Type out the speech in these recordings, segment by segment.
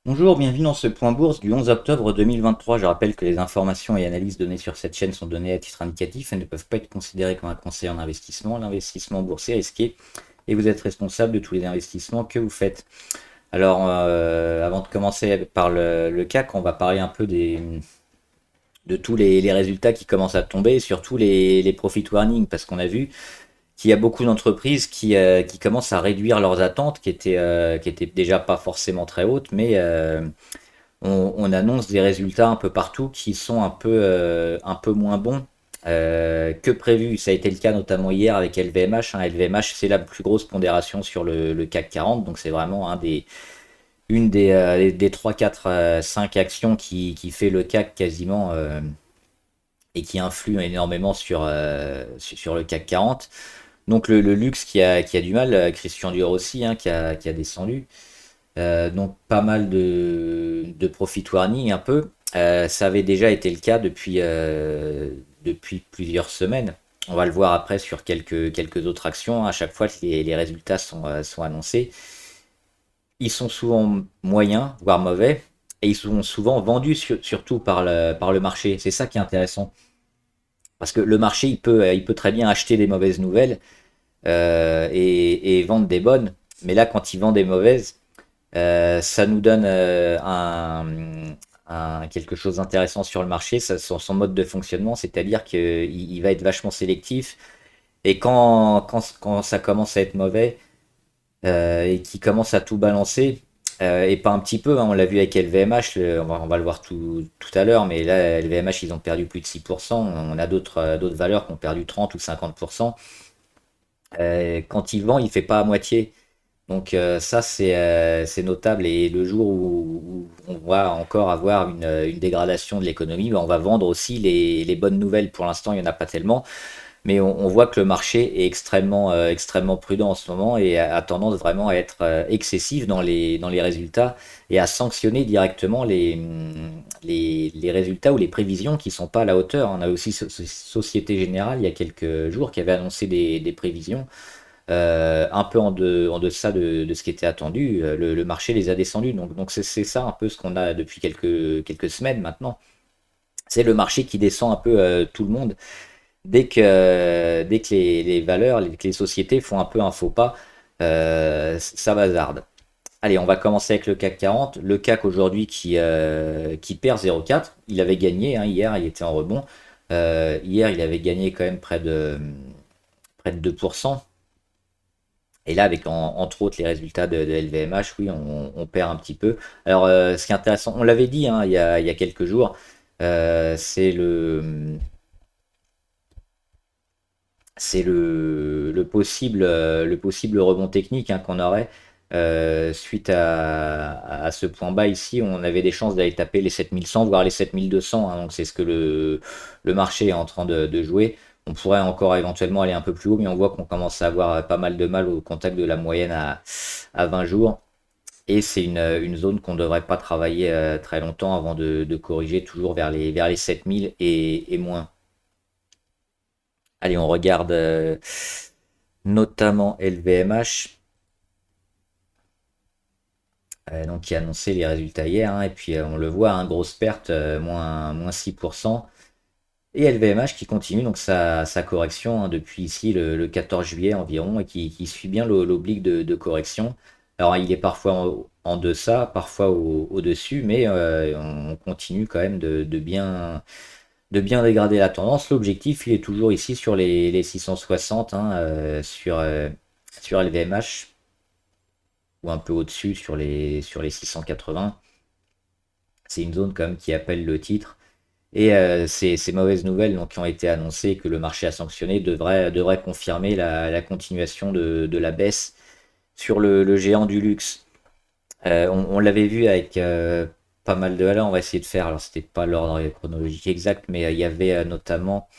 Bonjour, bienvenue dans ce point bourse du 11 octobre 2023. Je rappelle que les informations et analyses données sur cette chaîne sont données à titre indicatif et ne peuvent pas être considérées comme un conseil en investissement. L'investissement boursier est risqué et vous êtes responsable de tous les investissements que vous faites. Alors, avant de commencer par le CAC, on va parler un peu de tous les résultats qui commencent à tomber et surtout les profit warnings parce qu'on a vu qu'il y a beaucoup d'entreprises qui commencent à réduire leurs attentes qui étaient déjà pas forcément très hautes, mais on annonce des résultats un peu partout qui sont un peu moins bons que prévu. Ça a été le cas notamment hier avec LVMH, hein. LVMH, c'est la plus grosse pondération sur le CAC 40, donc c'est vraiment une des 3, 4, 5 actions qui fait le CAC quasiment et qui influe énormément sur le CAC 40. Donc le luxe qui a du mal, Christian Dior aussi, hein, qui a descendu. Donc pas mal de profit warning un peu. Ça avait déjà été le cas depuis plusieurs semaines. On va le voir après sur quelques autres actions. À chaque fois, les résultats sont annoncés. Ils sont souvent moyens, voire mauvais, et ils sont souvent vendus surtout par le marché. C'est ça qui est intéressant. Parce que le marché, il peut très bien acheter des mauvaises nouvelles et vendre des bonnes. Mais là, quand il vend des mauvaises, ça nous donne quelque chose d'intéressant sur le marché, son mode de fonctionnement, c'est-à-dire qu'il va être vachement sélectif. Et quand ça commence à être mauvais et qu'il commence à tout balancer, et pas un petit peu, hein, on l'a vu avec LVMH, on va le voir tout à l'heure, mais là, LVMH, ils ont perdu plus de 6%. On a d'autres valeurs qui ont perdu 30 ou 50%. Quand il vend, il fait pas à moitié. Donc ça, c'est notable. Et le jour où on va encore avoir une dégradation de l'économie, ben, on va vendre aussi les bonnes nouvelles. Pour l'instant, il n'y en a pas tellement. Mais on voit que le marché est extrêmement prudent en ce moment et a tendance vraiment à être excessif dans les résultats et à sanctionner directement les résultats ou les prévisions qui ne sont pas à la hauteur. On a aussi Société Générale il y a quelques jours qui avait annoncé des prévisions un peu en deçà de ce qui était attendu. Le marché les a descendus. Donc c'est ça un peu ce qu'on a depuis quelques semaines maintenant. C'est le marché qui descend un peu tout le monde dès que les valeurs, que les sociétés font un peu un faux pas, ça bazarde. Allez, on va commencer avec le CAC 40. Le CAC aujourd'hui qui perd 0,4. Il avait gagné, hein, hier, il était en rebond. Hier, il avait gagné quand même près de 2%. Et là, avec entre autres les résultats de LVMH, oui, on perd un petit peu. Alors, ce qui est intéressant, on l'avait dit, hein, il y a quelques jours, c'est le possible rebond technique, hein, qu'on aurait suite à ce point bas ici. On avait des chances d'aller taper les 7100, voire les 7200, hein, donc c'est ce que le marché est en train de jouer. On pourrait encore éventuellement aller un peu plus haut, mais on voit qu'on commence à avoir pas mal de mal au contact de la moyenne à 20 jours. Et c'est une zone qu'on ne devrait pas travailler très longtemps avant de corriger toujours vers les 7000 et moins. Allez, on regarde notamment LVMH, donc qui a annoncé les résultats hier, hein, et puis on le voit, hein, grosse perte, moins 6%. Et LVMH qui continue donc sa correction, hein, depuis ici le 14 juillet environ et qui suit bien l'oblique de correction. Alors il est parfois en deçà, parfois au-dessus, mais on continue quand même de bien dégrader la tendance. L'objectif, il est toujours ici sur les 660, hein, sur LVMH, ou un peu au-dessus sur les 680. C'est une zone quand même qui appelle le titre. Et ces mauvaises nouvelles donc, qui ont été annoncées, que le marché a sanctionné, devraient confirmer la continuation de la baisse sur le géant du luxe. On l'avait vu avec pas mal de valeurs. On va essayer de faire, alors c'était pas l'ordre chronologique exact, mais il y avait notamment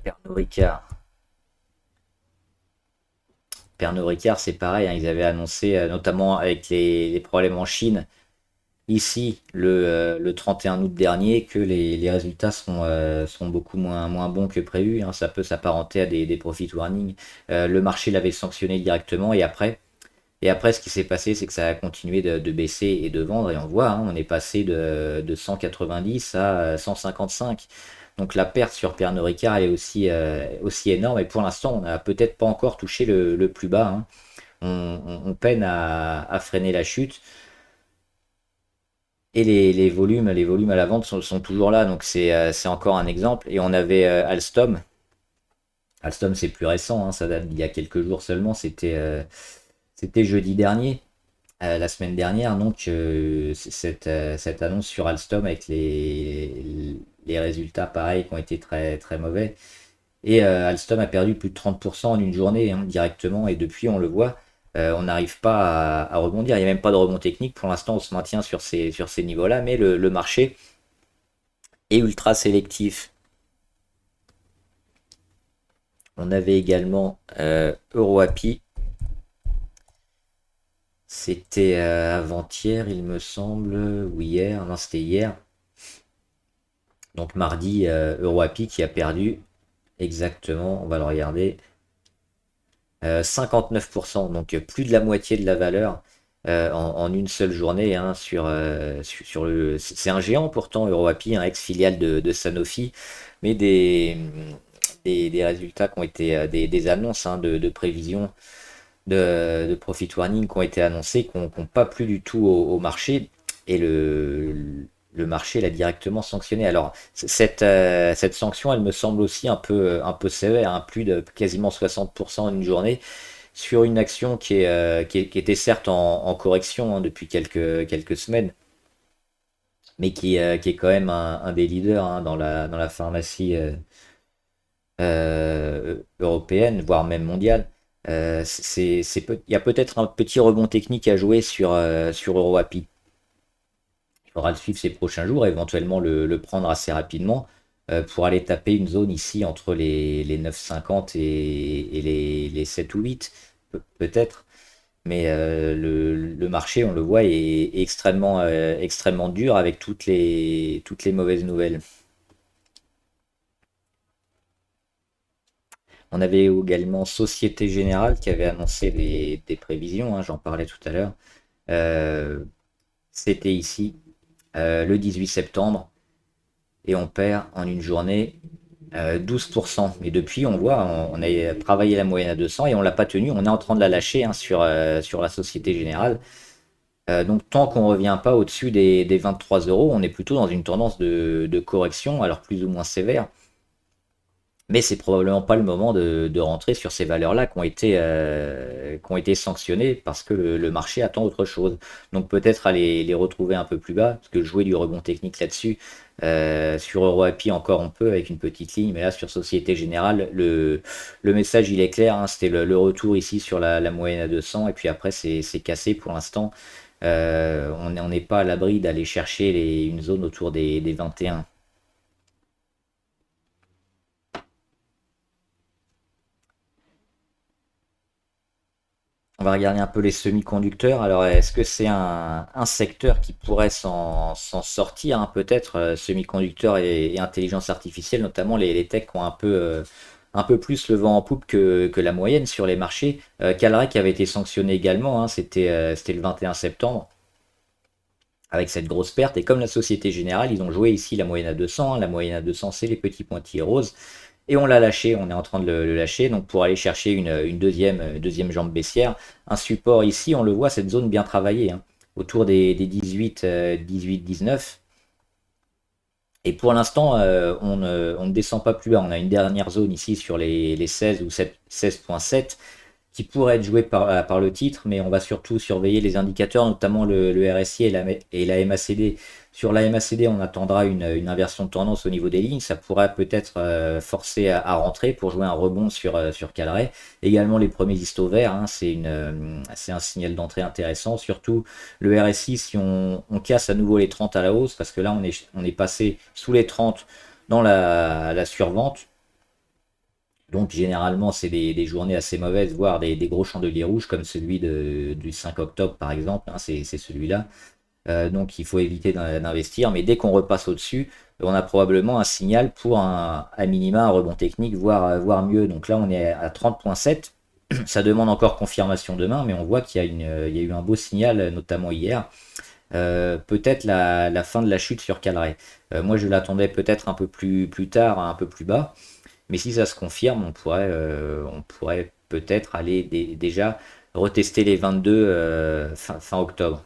Pernod Ricard. Pernod Ricard, c'est pareil, hein, ils avaient annoncé, notamment avec les problèmes en Chine, ici, le 31 août dernier, que les résultats sont beaucoup moins bons que prévu, hein. Ça peut s'apparenter à des profit warnings. Le marché l'avait sanctionné directement et après, Et après, ce qui s'est passé, c'est que ça a continué de baisser et de vendre. Et on voit, hein, on est passé de 190 à 155. Donc la perte sur Pernod Ricard elle est aussi énorme. Et pour l'instant, on n'a peut-être pas encore touché le plus bas, hein. On peine à freiner la chute. Et les volumes à la vente sont toujours là. Donc c'est encore un exemple. Et on avait Alstom. Alstom, c'est plus récent, hein, ça date d'il y a quelques jours seulement. C'était jeudi dernier, la semaine dernière, donc cette annonce sur Alstom avec les résultats pareils qui ont été très, très mauvais. Et Alstom a perdu plus de 30% en une journée, hein, directement, et depuis on le voit, on n'arrive pas à rebondir. Il n'y a même pas de rebond technique. Pour l'instant, on se maintient sur ces niveaux-là, mais le marché est ultra sélectif. On avait également EuroAPI. C'était avant-hier, il me semble, ou hier, non, c'était hier. Donc mardi, EuroAPI qui a perdu exactement, on va le regarder, 59%, donc plus de la moitié de la valeur en une seule journée, hein, sur le. C'est un géant pourtant, EuroAPI, un ex-filiale de Sanofi, mais des résultats qui ont été, des annonces, hein, de prévision de profit warning qui ont été annoncés, qui n'ont pas plu du tout au marché, et le marché l'a directement sanctionné. Alors, cette sanction, elle me semble aussi un peu sévère, hein, plus de quasiment 60% en une journée, sur une action qui était certes en correction, hein, depuis quelques semaines, mais qui est quand même un des leaders, hein, dans la pharmacie européenne, voire même mondiale. Il y a peut-être un petit rebond technique à jouer sur EuroAPI. Il faudra le suivre ces prochains jours, éventuellement le prendre assez rapidement, pour aller taper une zone ici entre les 9,50 et les 7 ou 8, peut-être. Mais le marché, on le voit, est extrêmement dur avec toutes les mauvaises nouvelles. On avait également Société Générale qui avait annoncé des prévisions, hein, j'en parlais tout à l'heure. Euh, C'était ici, le 18 septembre, et on perd en une journée 12%. Et depuis, on voit, on a travaillé la moyenne à 200 et on l'a pas tenue. On est en train de la lâcher, hein, sur la Société Générale. Donc tant qu'on ne revient pas au-dessus des 23 euros, on est plutôt dans une tendance de correction, alors plus ou moins sévère. Mais c'est probablement pas le moment de rentrer sur ces valeurs-là qui ont été sanctionnées parce que le marché attend autre chose. Donc peut-être aller les retrouver un peu plus bas, parce que jouer du rebond technique là-dessus, sur EuroAPI encore on peut avec une petite ligne, mais là sur Société Générale, le message il est clair, hein, c'était le retour ici sur la moyenne à 200, et puis après c'est cassé pour l'instant. On n'est pas à l'abri d'aller chercher une zone autour des 21. On va regarder un peu les semi-conducteurs. Alors, est-ce que c'est un secteur qui pourrait s'en sortir, hein, peut-être, semi-conducteurs et intelligence artificielle, notamment les techs qui ont un peu plus le vent en poupe que la moyenne sur les marchés. Calrec avait été sanctionné également, hein, c'était le 21 septembre, avec cette grosse perte. Et comme la Société Générale, ils ont joué ici la moyenne à 200, hein. La moyenne à 200, c'est les petits pointillés roses. Et on l'a lâché, on est en train de le lâcher, donc pour aller chercher une deuxième jambe baissière. Un support ici, on le voit, cette zone bien travaillée, hein, autour des 18, 19. Et pour l'instant, on ne descend pas plus bas. On a une dernière zone ici sur les 16 ou 16,7 qui pourrait être joué par le titre, mais on va surtout surveiller les indicateurs, notamment le RSI et la MACD. Sur la MACD, on attendra une inversion de tendance au niveau des lignes. Ça pourrait peut-être forcer à rentrer pour jouer un rebond sur Calray. Également, les premiers istos verts, hein, c'est un signal d'entrée intéressant. Surtout le RSI, si on casse à nouveau les 30 à la hausse, parce que là, on est passé sous les 30 dans la survente. Donc généralement, c'est des journées assez mauvaises, voire des gros chandeliers rouges comme celui du 5 octobre par exemple, hein, c'est celui-là. Donc il faut éviter d'investir, mais dès qu'on repasse au-dessus, on a probablement un signal pour à minima un rebond technique, voire mieux. Donc là, on est à 30,7. Ça demande encore confirmation demain, mais on voit qu'il y a il y a eu un beau signal, notamment hier. Peut-être la fin de la chute sur Calray. Moi, je l'attendais peut-être un peu plus tard, un peu plus bas. Mais si ça se confirme, on pourrait peut-être aller déjà retester les 22 fin octobre.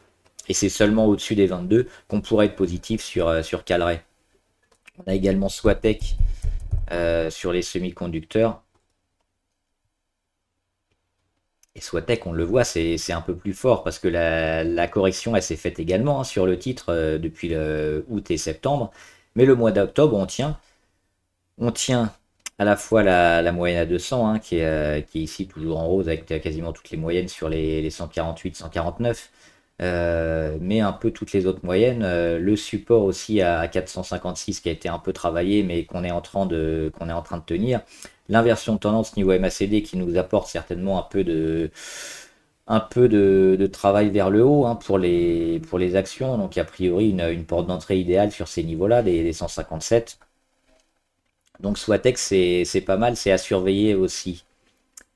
Et c'est seulement au-dessus des 22 qu'on pourrait être positif sur Calray. On a également Swatec sur les semi-conducteurs. Et Swatec, on le voit, c'est un peu plus fort parce que la correction, elle s'est faite également, hein, sur le titre depuis le août et septembre. Mais le mois d'octobre, on tient à la fois la moyenne à 200, hein, qui est ici toujours en rose avec quasiment toutes les moyennes sur les 148, 149, mais un peu toutes les autres moyennes. Le support aussi à 456 qui a été un peu travaillé, mais qu'on est en train de tenir. L'inversion de tendance niveau MACD qui nous apporte certainement un peu de travail vers le haut, hein, pour les actions. Donc a priori une porte d'entrée idéale sur ces niveaux-là, des 157. Donc Swatex, c'est pas mal, c'est à surveiller aussi.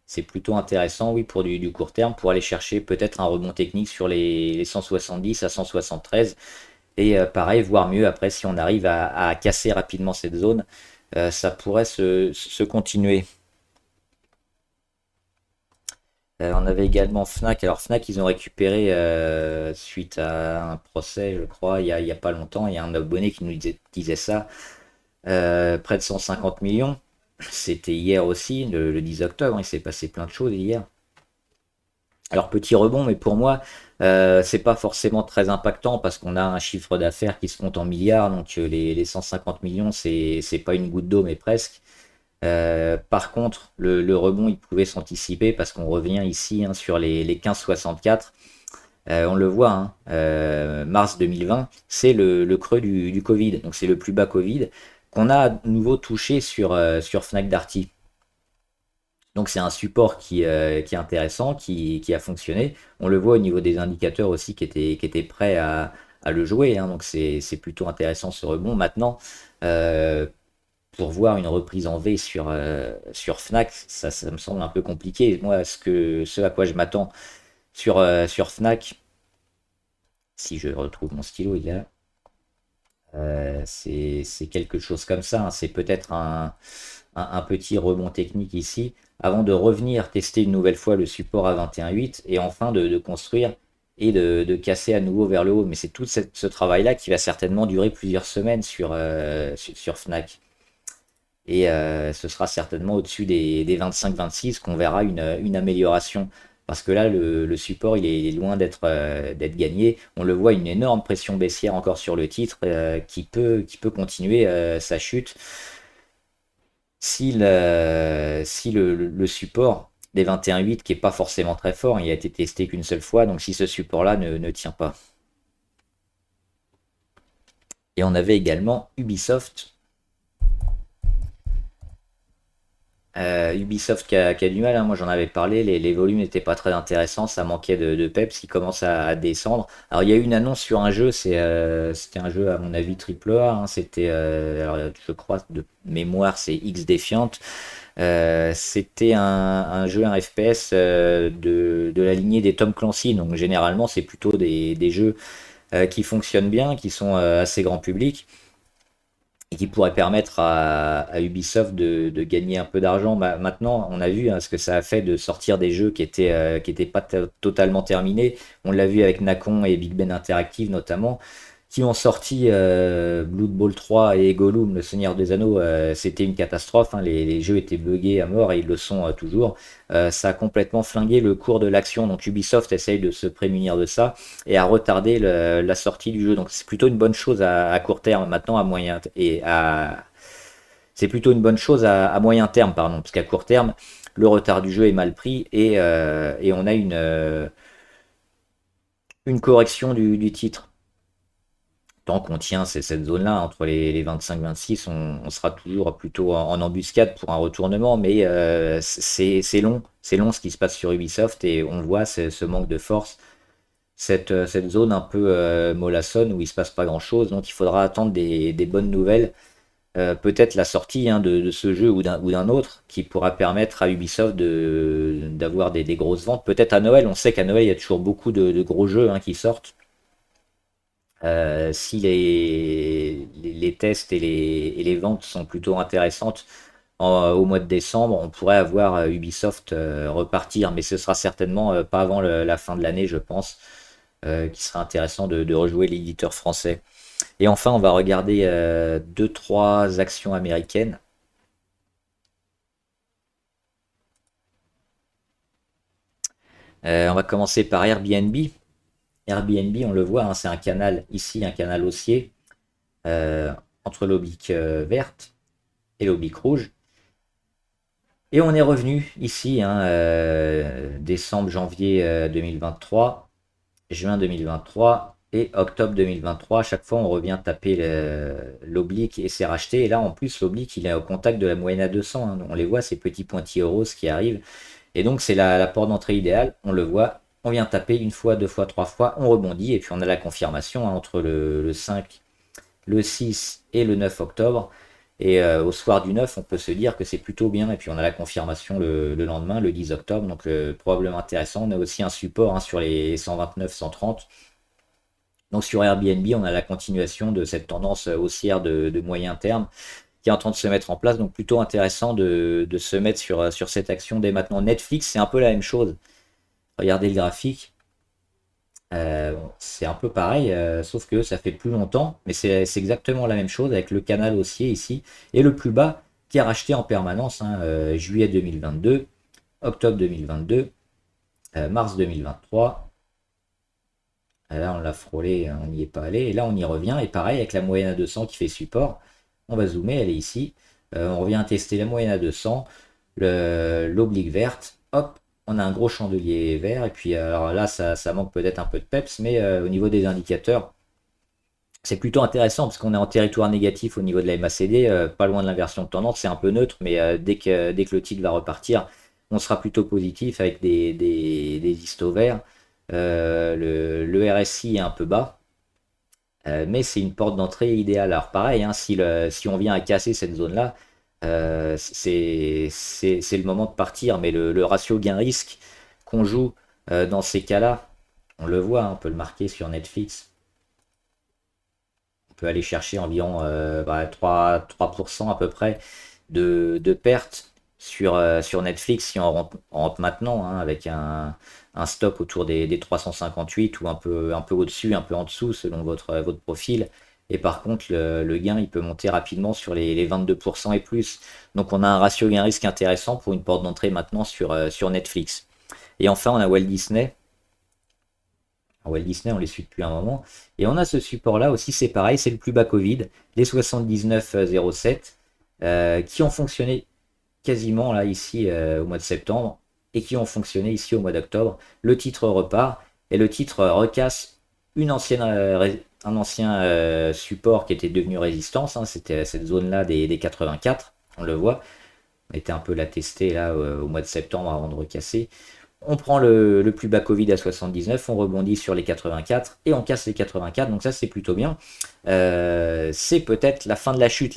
C'est plutôt intéressant, oui, pour du court terme, pour aller chercher peut-être un rebond technique sur les 170 à 173. Et pareil, voire mieux, après, si on arrive à casser rapidement cette zone, ça pourrait se continuer. On avait également Fnac. Alors Fnac, ils ont récupéré, suite à un procès, je crois, il y a pas longtemps, il y a un abonné qui nous disait ça, près de 150 millions. C'était hier aussi, le 10 octobre, il s'est passé plein de choses hier. Alors petit rebond, mais pour moi, c'est pas forcément très impactant parce qu'on a un chiffre d'affaires qui se compte en milliards, donc les 150 millions, c'est pas une goutte d'eau, mais presque. Par contre, le rebond, il pouvait s'anticiper parce qu'on revient ici, hein, sur les 15,64. On le voit, hein, mars 2020, c'est le creux du Covid, donc c'est le plus bas Covid qu'on a à nouveau touché sur Fnac Darty. Donc c'est un support qui est intéressant, qui a fonctionné. On le voit au niveau des indicateurs aussi qui étaient prêts à le jouer, hein, donc c'est plutôt intéressant ce rebond. Maintenant, euh, pour voir une reprise en V sur Fnac, ça me semble un peu compliqué. Moi, ce à quoi je m'attends sur Fnac, si je retrouve mon stylo, il est là. C'est quelque chose comme ça, hein. C'est peut-être un petit rebond technique ici, avant de revenir tester une nouvelle fois le support à 21,8 et enfin de construire et de casser à nouveau vers le haut. Mais c'est tout ce travail-là qui va certainement durer plusieurs semaines sur Fnac. Et ce sera certainement au-dessus des 25-26 qu'on verra une amélioration. Parce que là, le support, il est loin d'être gagné. On le voit, une énorme pression baissière encore sur le titre, qui peut continuer sa chute si le support des 21,8 qui est pas forcément très fort, il a été testé qu'une seule fois, donc si ce support-là ne tient pas. Et on avait également Ubisoft. Ubisoft qui a du mal, hein. Moi j'en avais parlé, les volumes n'étaient pas très intéressants, ça manquait de peps qui commence à descendre. Alors il y a eu une annonce sur un jeu, c'était un jeu à mon avis triple A, hein. C'était, alors, je crois de mémoire c'est X Defiant. C'était un jeu, un FPS, de la lignée des Tom Clancy, donc généralement c'est plutôt des jeux qui fonctionnent bien, qui sont assez grand public et qui pourrait permettre à Ubisoft de gagner un peu d'argent. Maintenant, on a vu, hein, ce que ça a fait de sortir des jeux qui étaient pas totalement terminés. On l'a vu avec Nacon et Big Ben Interactive notamment, qui ont sorti Blood Bowl 3 et Gollum, le Seigneur des Anneaux. C'était une catastrophe, hein. Les jeux étaient buggés à mort et ils le sont toujours. Ça a complètement flingué le cours de l'action. Donc Ubisoft essaye de se prémunir de ça et à retarder la sortie du jeu. Donc c'est plutôt une bonne chose à court terme. Maintenant, à moyen et à c'est plutôt une bonne chose à moyen terme, pardon, parce qu'à court terme, le retard du jeu est mal pris et on a une correction du titre. Tant qu'on tient cette zone-là, entre les 25-26, on sera toujours plutôt en embuscade pour un retournement, mais c'est long, ce qui se passe sur Ubisoft et on voit ce manque de force, cette zone un peu mollassonne où il se passe pas grand-chose, donc il faudra attendre des bonnes nouvelles peut-être la sortie hein, de ce jeu ou d'un autre qui pourra permettre à Ubisoft d'avoir des grosses ventes. Peut-être à Noël, on sait qu'à Noël, il y a toujours beaucoup de gros jeux hein, qui sortent. Si les tests et les ventes sont plutôt intéressantes au mois de décembre, on pourrait avoir Ubisoft repartir, mais ce sera certainement pas avant la fin de l'année, je pense, qui sera intéressant de rejouer l'éditeur français. Et enfin, on va regarder deux, trois actions américaines. On va commencer par Airbnb. Airbnb, on le voit, hein, c'est un canal ici, un canal haussier, euh, entre l'oblique verte et l'oblique rouge. Et on est revenu ici, hein, décembre, janvier 2023, juin 2023 et octobre 2023. À chaque fois, on revient taper l'oblique et c'est racheté. Et là, en plus, l'oblique, il est au contact de la moyenne à 200. Hein. On les voit, ces petits pointillés roses qui arrivent. Et donc, c'est la porte d'entrée idéale. On le voit. On vient taper une fois, deux fois, trois fois. On rebondit. Et puis, on a la confirmation hein, entre le 5, le 6 et le 9 octobre. Et au soir du 9, on peut se dire que c'est plutôt bien. Et puis on a la confirmation le lendemain, le 10 octobre. Donc probablement intéressant. On a aussi un support hein, sur les 129, 130. Donc sur Airbnb, on a la continuation de cette tendance haussière de moyen terme qui est en train de se mettre en place. Donc plutôt intéressant de se mettre sur cette action dès maintenant. Netflix, c'est un peu la même chose. Regardez le graphique. C'est un peu pareil, sauf que ça fait plus longtemps, mais c'est exactement la même chose avec le canal haussier ici, et le plus bas qui est racheté en permanence, hein, juillet 2022, octobre 2022, mars 2023. Là, on l'a frôlé, on n'y est pas allé, et là, on y revient, et pareil avec la moyenne à 200 qui fait support. On va zoomer, elle est ici. On revient tester la moyenne à 200, l'oblique verte, hop, on a un gros chandelier vert, et puis alors là, ça manque peut-être un peu de peps, mais au niveau des indicateurs, c'est plutôt intéressant parce qu'on est en territoire négatif au niveau de la MACD, pas loin de l'inversion de tendance, c'est un peu neutre, mais dès que le titre va repartir, on sera plutôt positif avec des histos verts. Le RSI est un peu bas, mais c'est une porte d'entrée idéale. Alors pareil, hein, si on vient à casser cette zone-là, c'est le moment de partir, mais le ratio gain-risque qu'on joue dans ces cas-là, on le voit, hein, on peut le marquer sur Netflix. On peut aller chercher environ 3% à peu près de pertes sur Netflix si on rentre maintenant hein, avec un stop autour des 358 ou un peu au-dessus, un peu en dessous selon votre profil. Et par contre, le gain, il peut monter rapidement sur les 22% et plus. Donc on a un ratio gain-risque intéressant pour une porte d'entrée maintenant sur Netflix. Et enfin, on a Walt Disney. Walt Disney, on les suit depuis un moment. Et on a ce support-là aussi, c'est pareil, c'est le plus bas Covid, les 79,07, qui ont fonctionné quasiment là ici au mois de septembre et qui ont fonctionné ici au mois d'octobre. Le titre repart et le titre recasse un ancien support qui était devenu résistance. Hein, c'était cette zone-là des 84, on le voit. On était un peu la tester là au mois de septembre avant de recasser. On prend le plus bas Covid à 79, on rebondit sur les 84 et on casse les 84, donc ça c'est plutôt bien. C'est peut-être la fin de la chute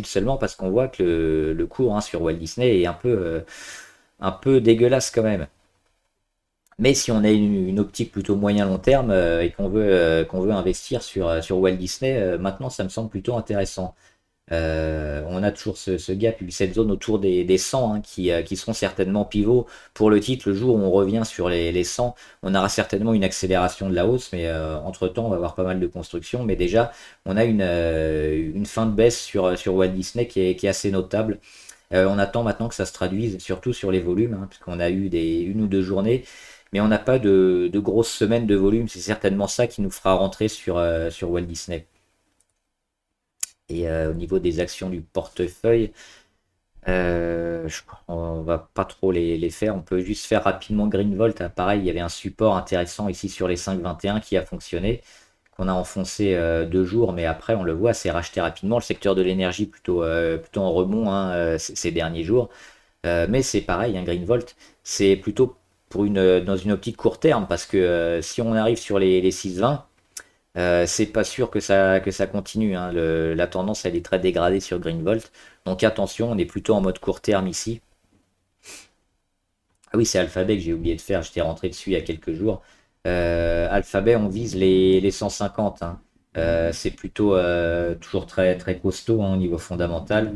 seulement parce qu'on voit que le cours hein, sur Walt Disney est un peu dégueulasse quand même. Mais si on a une optique plutôt moyen-long terme et qu'on veut investir sur Walt Disney, maintenant ça me semble plutôt intéressant. On a toujours ce gap, cette zone autour des 100 hein, qui seront certainement pivots pour le titre. Le jour où on revient sur les 100, on aura certainement une accélération de la hausse, mais entre-temps, on va avoir pas mal de construction. Mais déjà, on a une fin de baisse sur Walt Disney qui est assez notable. On attend maintenant que ça se traduise, surtout sur les volumes, hein, puisqu'on a eu une ou deux journées, mais on n'a pas de grosses semaines de volume. C'est certainement ça qui nous fera rentrer sur Walt Disney. Et au niveau des actions du portefeuille, on va pas trop les faire. On peut juste faire rapidement Greenvolt. Ah, pareil, il y avait un support intéressant ici sur les 5,21 qui a fonctionné, qu'on a enfoncé 2 jours, mais après on le voit, c'est racheté rapidement. Le secteur de l'énergie plutôt en rebond hein, ces derniers jours. Mais c'est pareil, un Greenvolt, c'est plutôt dans une optique court terme, parce que si on arrive sur les 6,20, C'est pas sûr que ça continue, hein. La tendance, elle est très dégradée sur Greenvolt. Donc attention, on est plutôt en mode court terme ici. Ah oui, c'est Alphabet que j'ai oublié de faire, j'étais rentré dessus il y a quelques jours. Alphabet, on vise les 150, hein. C'est plutôt toujours très, très costaud, hein, au niveau fondamental.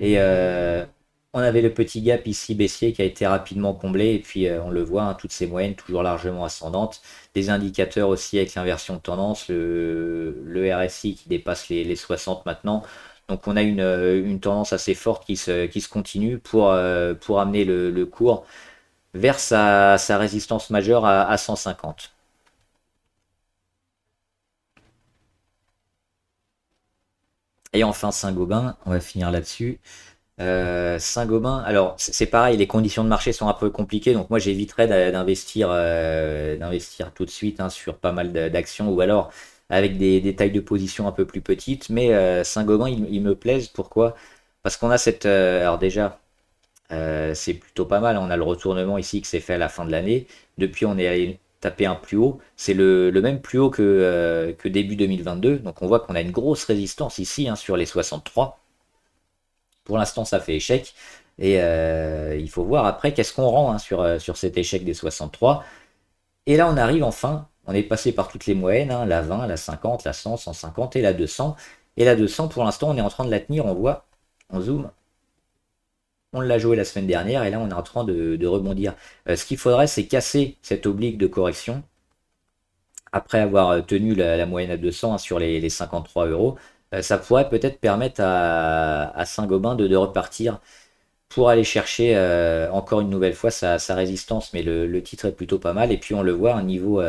Et on avait le petit gap ici baissier qui a été rapidement comblé. Et puis on le voit, hein, toutes ces moyennes toujours largement ascendantes. Des indicateurs aussi avec l'inversion de tendance, le RSI qui dépasse les 60 maintenant. Donc on a une tendance assez forte qui se continue pour amener le cours vers sa résistance majeure à 150. Et enfin Saint-Gobain, on va finir là-dessus. Saint-Gobain, alors c'est pareil, les conditions de marché sont un peu compliquées, donc moi j'éviterais d'investir tout de suite, hein, sur pas mal d'actions ou alors avec des tailles de position un peu plus petites. Mais Saint-Gobain, il me plaise. Pourquoi? Parce qu'on a cette... alors déjà, c'est plutôt pas mal. On a le retournement ici qui s'est fait à la fin de l'année. Depuis, on est allé taper un plus haut. C'est le même plus haut que début 2022. Donc on voit qu'on a une grosse résistance ici, hein, sur les 63. Pour l'instant, ça fait échec. Et il faut voir après qu'est-ce qu'on rend, hein, sur cet échec des 63. Et là, on arrive enfin. On est passé par toutes les moyennes, hein, la 20, la 50, la 100, 150 et la 200. Et la 200, pour l'instant, on est en train de la tenir. On voit, on zoome, on l'a joué la semaine dernière et là on est en train de rebondir. Ce qu'il faudrait, c'est casser cette oblique de correction après avoir tenu la moyenne à 200, hein, sur les 53 euros. Ça pourrait peut-être permettre à Saint-Gobain de repartir pour aller chercher encore une nouvelle fois sa résistance. Mais le titre est plutôt pas mal. Et puis on le voit, un niveau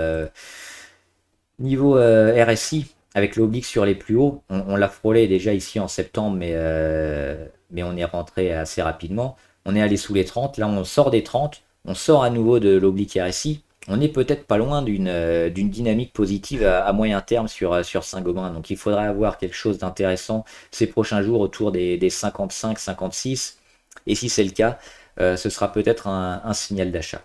RSI, avec l'oblique sur les plus hauts, on l'a frôlé déjà ici en septembre, mais on est rentré assez rapidement. On est allé sous les 30, là on sort des 30, on sort à nouveau de l'oblique RSI. On est peut-être pas loin d'une dynamique positive à moyen terme sur Saint-Gobain. Donc il faudrait avoir quelque chose d'intéressant ces prochains jours autour des 55, 56. Et si c'est le cas, ce sera peut-être un signal d'achat.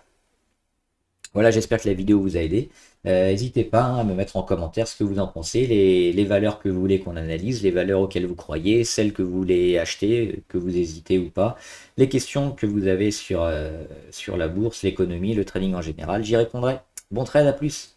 Voilà, j'espère que la vidéo vous a aidé. N'hésitez pas, hein, à me mettre en commentaire ce que vous en pensez, les valeurs que vous voulez qu'on analyse, les valeurs auxquelles vous croyez, celles que vous voulez acheter, que vous hésitez ou pas, les questions que vous avez sur la bourse, l'économie, le trading en général. J'y répondrai. Bon trade, à plus!